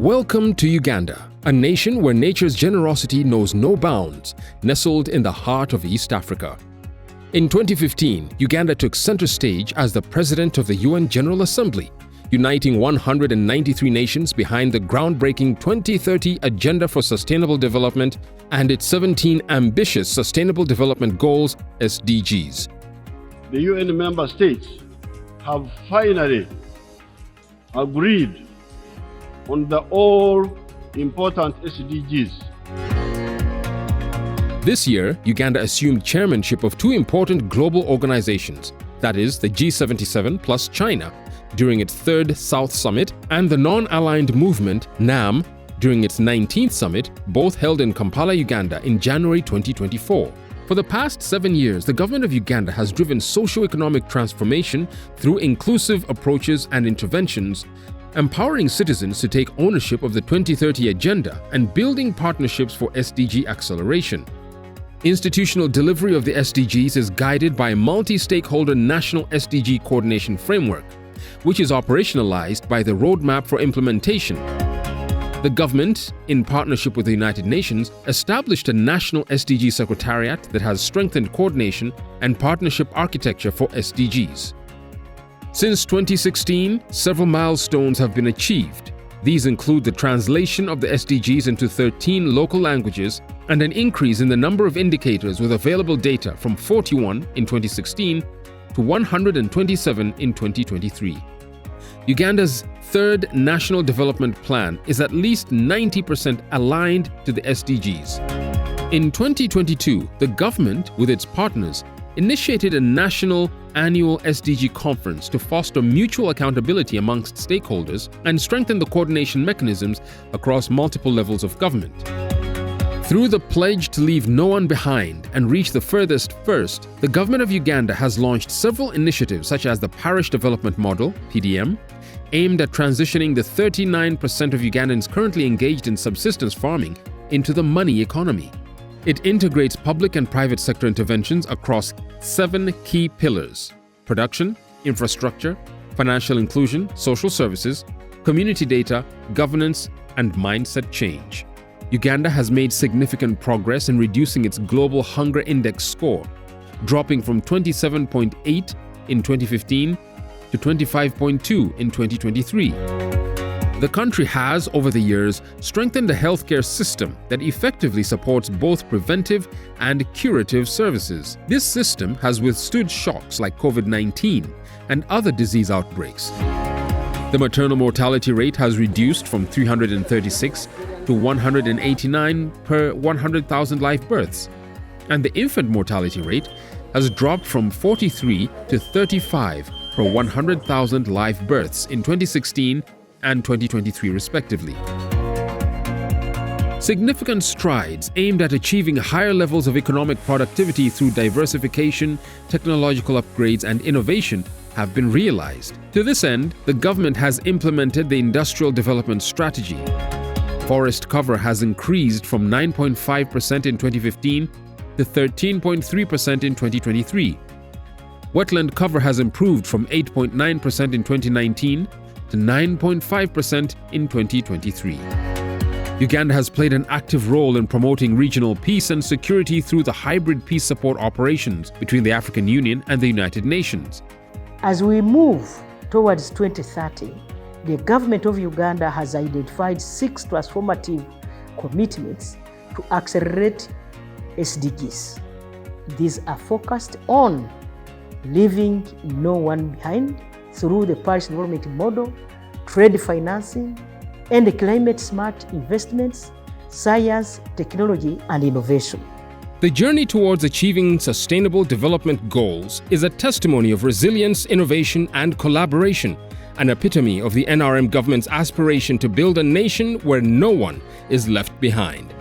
Welcome to Uganda, a nation where nature's generosity knows no bounds, nestled in the heart of East Africa. In 2015, Uganda took center stage as the president of the UN General Assembly, uniting 193 nations behind the groundbreaking 2030 Agenda for Sustainable Development and its 17 ambitious Sustainable Development Goals, SDGs. The UN member states have finally agreed on the all-important SDGs. This year, Uganda assumed chairmanship of two important global organizations, that is, the G77 plus China, during its third South Summit, and the Non-Aligned Movement, NAM, during its 19th summit, both held in Kampala, Uganda in January 2024. For the past 7 years, the government of Uganda has driven socio-economic transformation through inclusive approaches and interventions, empowering citizens to take ownership of the 2030 Agenda and building partnerships for SDG acceleration. Institutional delivery of the SDGs is guided by a multi-stakeholder national SDG coordination framework, which is operationalized by the Roadmap for Implementation. The government, in partnership with the United Nations, established a national SDG secretariat that has strengthened coordination and partnership architecture for SDGs. Since 2016, several milestones have been achieved. These include the translation of the SDGs into 13 local languages and an increase in the number of indicators with available data from 41 in 2016 to 127 in 2023. Uganda's third National Development Plan is at least 90% aligned to the SDGs. In 2022, the government, with its partners, initiated a national annual SDG conference to foster mutual accountability amongst stakeholders and strengthen the coordination mechanisms across multiple levels of government. Through the pledge to leave no one behind and reach the furthest first, the government of Uganda has launched several initiatives such as the Parish Development Model, PDM, aimed at transitioning the 39% of Ugandans currently engaged in subsistence farming into the money economy. It integrates public and private sector interventions across 7 key pillars: production, infrastructure, financial inclusion, social services, community data, governance, and mindset change. Uganda has made significant progress in reducing its Global Hunger Index score, dropping from 27.8 in 2015 to 25.2 in 2023. The country has, over the years, strengthened a healthcare system that effectively supports both preventive and curative services. This system has withstood shocks like COVID-19 and other disease outbreaks. The maternal mortality rate has reduced from 336 to 189 per 100,000 live births, and the infant mortality rate has dropped from 43 to 35 per 100,000 live births in 2016 and 2023 respectively. Significant strides aimed at achieving higher levels of economic productivity through diversification, technological upgrades, and innovation have been realized. To this end, the government has implemented the Industrial Development Strategy. Forest cover has increased from 9.5% in 2015 to 13.3% in 2023. Wetland cover has improved from 8.9% in 2019 to 9.5% in 2023. Uganda has played an active role in promoting regional peace and security through the hybrid peace support operations between the African Union and the United Nations. As we move towards 2030, the government of Uganda has identified 6 transformative commitments to accelerate SDGs. These are focused on leaving no one behind through the Parish Development Model, trade financing, and climate-smart investments, science, technology, and innovation. The journey towards achieving sustainable development goals is a testimony of resilience, innovation, and collaboration, an epitome of the NRM government's aspiration to build a nation where no one is left behind.